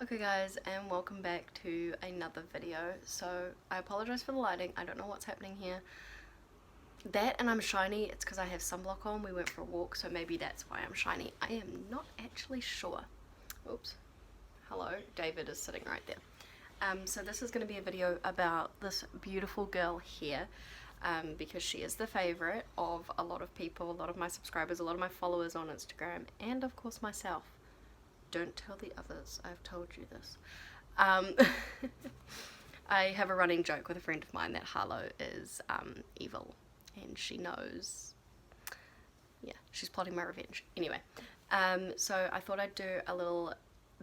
Okay guys, and welcome back to another video. So I apologize for the lighting, I don't know what's happening here. That and I'm shiny, it's because I have sunblock on. We went for a walk, so maybe that's why I'm shiny. I am not actually sure. Oops. Hello, David is sitting right there. So this is going to be a video about this beautiful girl here, because she is the favourite of a lot of people, a lot of my subscribers, a lot of my followers on Instagram, and of course myself. Don't tell the others, I've told you this. I have a running joke with a friend of mine that Harlow is evil, and she knows. Yeah, she's plotting my revenge. Anyway, so I thought I'd do a little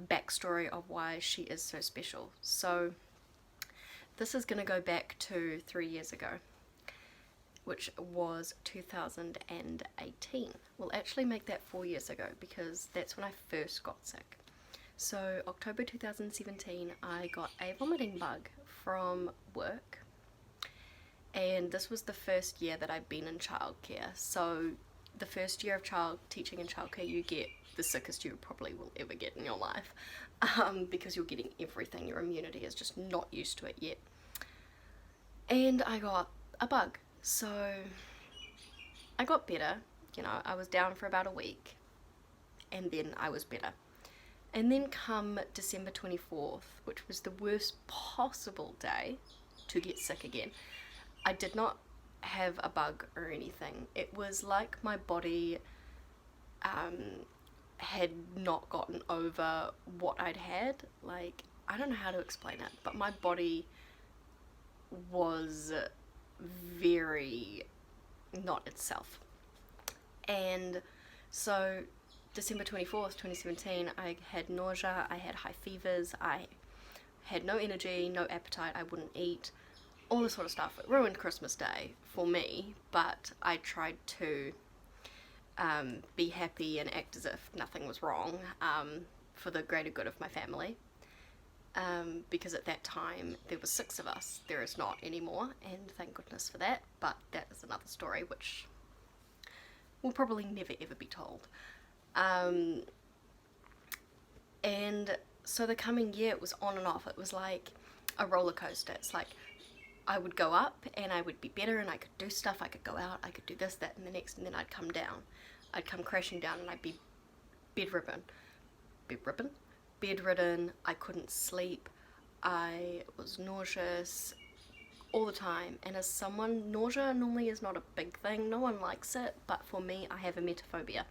backstory of why she is so special. So this is going to go back to 3 years ago, which was 2018. We'll actually make that 4 years ago because that's when I first got sick. So October 2017, I got a vomiting bug from work, and this was the first year that I'd been in childcare. So the first year of teaching in childcare, you get the sickest you probably will ever get in your life, because you're getting everything. Your immunity is just not used to it yet. And I got a bug. So I got better, you know, I was down for about a week, and then I was better. And then come December 24th, which was the worst possible day to get sick again, I did not have a bug or anything. It was like my body had not gotten over what I'd had. Like, I don't know how to explain it, but my body was very not itself. And so December 24th, 2017, I had nausea, I had high fevers, I had no energy, no appetite, I wouldn't eat, all this sort of stuff. It ruined Christmas Day for me, but I tried to be happy and act as if nothing was wrong, for the greater good of my family. Because at that time there were 6 of us. There is not anymore, and thank goodness for that, but that is another story which will probably never ever be told. And so the coming year, it was on and off. It was like a roller coaster. It's like I would go up and I would be better and I could do stuff, I could go out, I could do this, that, and the next, and then I'd come down. I'd come crashing down and I'd be bedridden, I couldn't sleep, I was nauseous all the time. And as someone, nausea normally is not a big thing, no one likes it, but for me, I have emetophobia,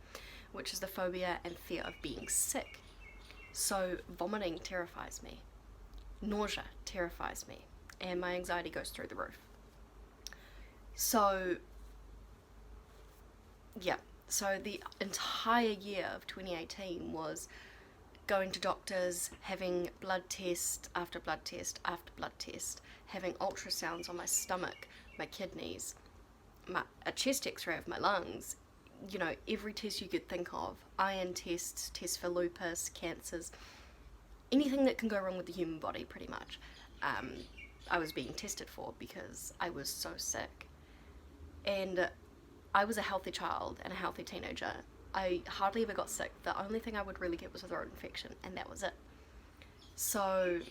which is the phobia and fear of being sick. So vomiting terrifies me, nausea terrifies me, and my anxiety goes through the roof. So yeah, so the entire year of 2018 was going to doctors, having blood test after blood test after blood test, having ultrasounds on my stomach, my kidneys, a chest x-ray of my lungs, you know, every test you could think of, iron tests, tests for lupus, cancers, anything that can go wrong with the human body pretty much. I was being tested for because I was so sick. And I was a healthy child and a healthy teenager. I hardly ever got sick. The only thing I would really get was a throat infection, and that was it. So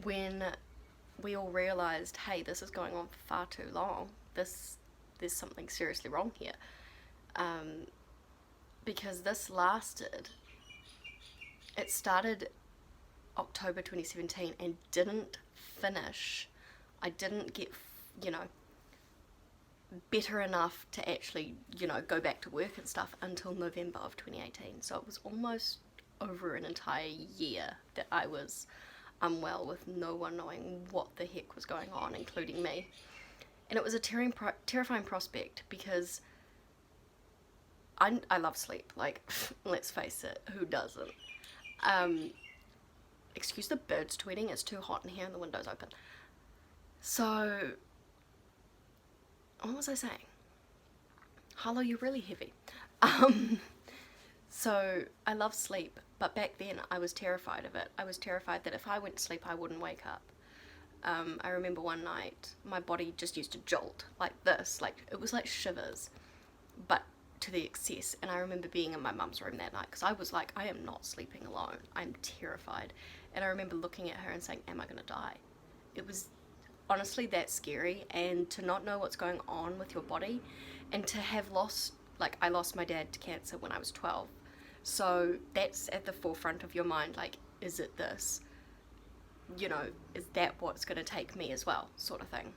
when we all realised, hey, this is going on for far too long, there's something seriously wrong here, because this lasted, it started October 2017 and didn't finish. I didn't get, you know, better enough to actually, you know, go back to work and stuff until November of 2018. So it was almost over an entire year that I was unwell, with no one knowing what the heck was going on, including me. And it was a terrifying prospect because I love sleep, like, let's face it, who doesn't? Excuse the birds tweeting, it's too hot in here and the window's open. So what was I saying? Harlow, you're really heavy. So I love sleep, but back then I was terrified of it. I was terrified that if I went to sleep I wouldn't wake up. I remember one night my body just used to jolt like this, like it was like shivers, but to the excess. And I remember being in my mum's room that night because I was like, I am not sleeping alone. I'm terrified. And I remember looking at her and saying, am I going to die? It was honestly that scary. And to not know what's going on with your body, and to have lost, like, I lost my dad to cancer when I was 12. So that's at the forefront of your mind. Like, is it this? You know, is that what's going to take me as well, sort of thing.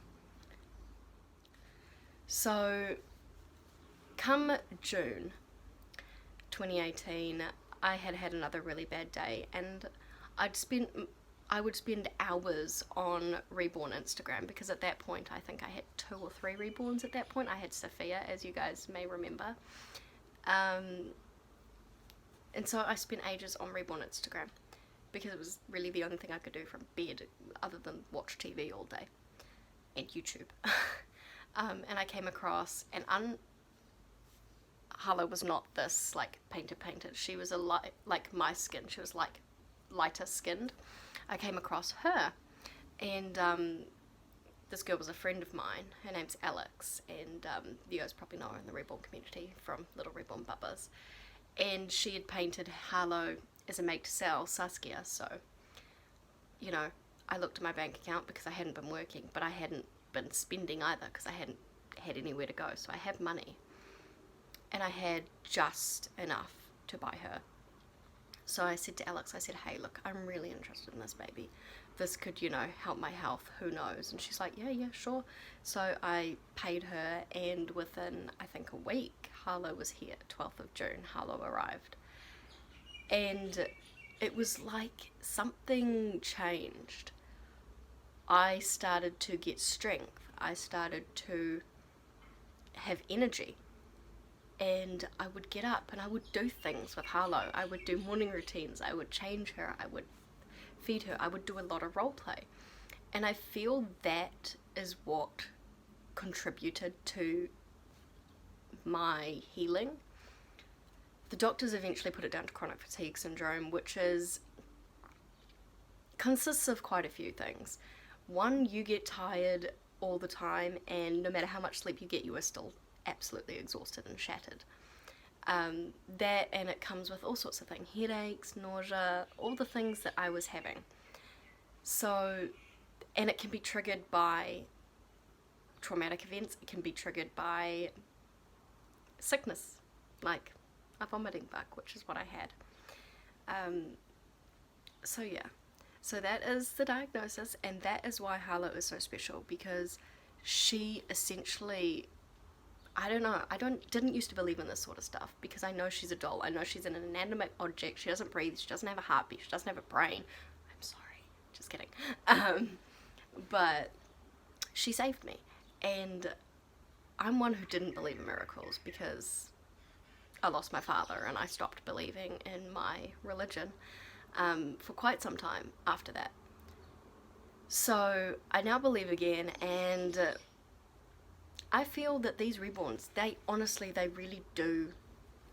So come June 2018, I had another really bad day, and I would spend hours on Reborn Instagram, because at that point I think I had 2 or 3 reborns at that point. I had Sophia, as you guys may remember. And so I spent ages on Reborn Instagram because it was really the only thing I could do from bed other than watch TV all day and YouTube. And I came across, and Harlow was not this like painted. She was like my skin. She was like lighter skinned. I came across her, and this girl was a friend of mine. Her name's Alex, and you guys probably know her in the Reborn community from Little Reborn Bubbas. And she had painted Harlow as a make to sell Saskia. So, you know, I looked at my bank account because I hadn't been working, but I hadn't been spending either because I hadn't had anywhere to go. So I had money, and I had just enough to buy her. So I said to Alex, I said, hey, look, I'm really interested in this baby. This could, you know, help my health, who knows? And she's like, yeah, sure. So I paid her, and within, I think, a week, Harlow was here. 12th of June, Harlow arrived. And it was like something changed. I started to get strength. I started to have energy. And I would get up and I would do things with Harlow. I would do morning routines. I would change her. I would feed her. I would do a lot of role play. And I feel that is what contributed to my healing. The doctors eventually put it down to chronic fatigue syndrome, which consists of quite a few things. One, you get tired all the time, and no matter how much sleep you get, you are still absolutely exhausted and shattered. That, and it comes with all sorts of things, headaches, nausea, all the things that I was having. So, and it can be triggered by traumatic events. It can be triggered by sickness, like a vomiting bug, which is what I had. So yeah, so that is the diagnosis, and that is why Harlow is so special, because she essentially, I don't know, didn't used to believe in this sort of stuff, because I know she's a doll. I know she's an inanimate object. She doesn't breathe. She doesn't have a heartbeat. She doesn't have a brain. I'm sorry, just kidding. But she saved me, and I'm one who didn't believe in miracles because I lost my father and I stopped believing in my religion for quite some time after that. So I now believe again, and I feel that these reborns, they really do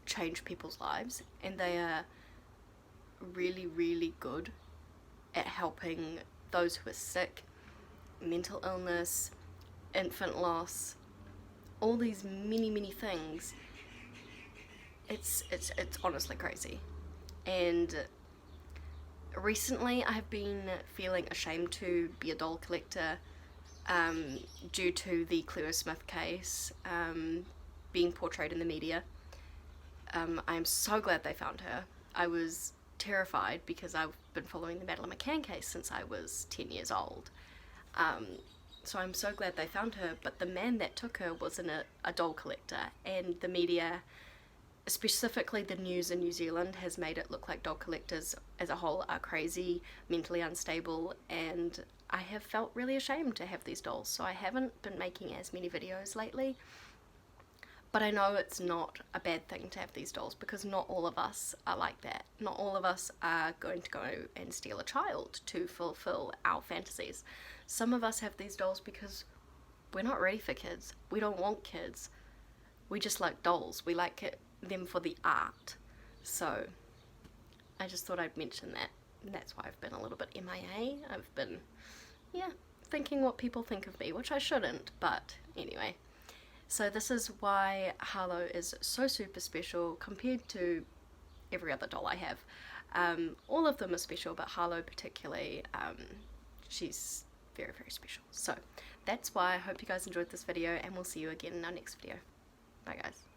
change people's lives, and they are really, really good at helping those who are sick, mental illness, infant loss, all these many things. It's honestly crazy. And recently I have been feeling ashamed to be a doll collector due to the Cleo Smith case being portrayed in the media. I'm so glad they found her. I was terrified because I've been following the Madeleine McCann case since I was 10 years old. So I'm so glad they found her, but the man that took her wasn't a doll collector, and the media, specifically the news in New Zealand, has made it look like doll collectors as a whole are crazy, mentally unstable, and I have felt really ashamed to have these dolls, so I haven't been making as many videos lately. But I know it's not a bad thing to have these dolls, because not all of us are like that. Not all of us are going to go and steal a child to fulfill our fantasies. Some of us have these dolls because we're not ready for kids. We don't want kids. We just like dolls. We like them for the art. So I just thought I'd mention that. And that's why I've been a little bit MIA. I've been, thinking what people think of me, which I shouldn't, but anyway. So this is why Harlow is so super special compared to every other doll I have. All of them are special, but Harlow particularly, she's very, very special. So that's why. I hope you guys enjoyed this video, and we'll see you again in our next video. Bye guys.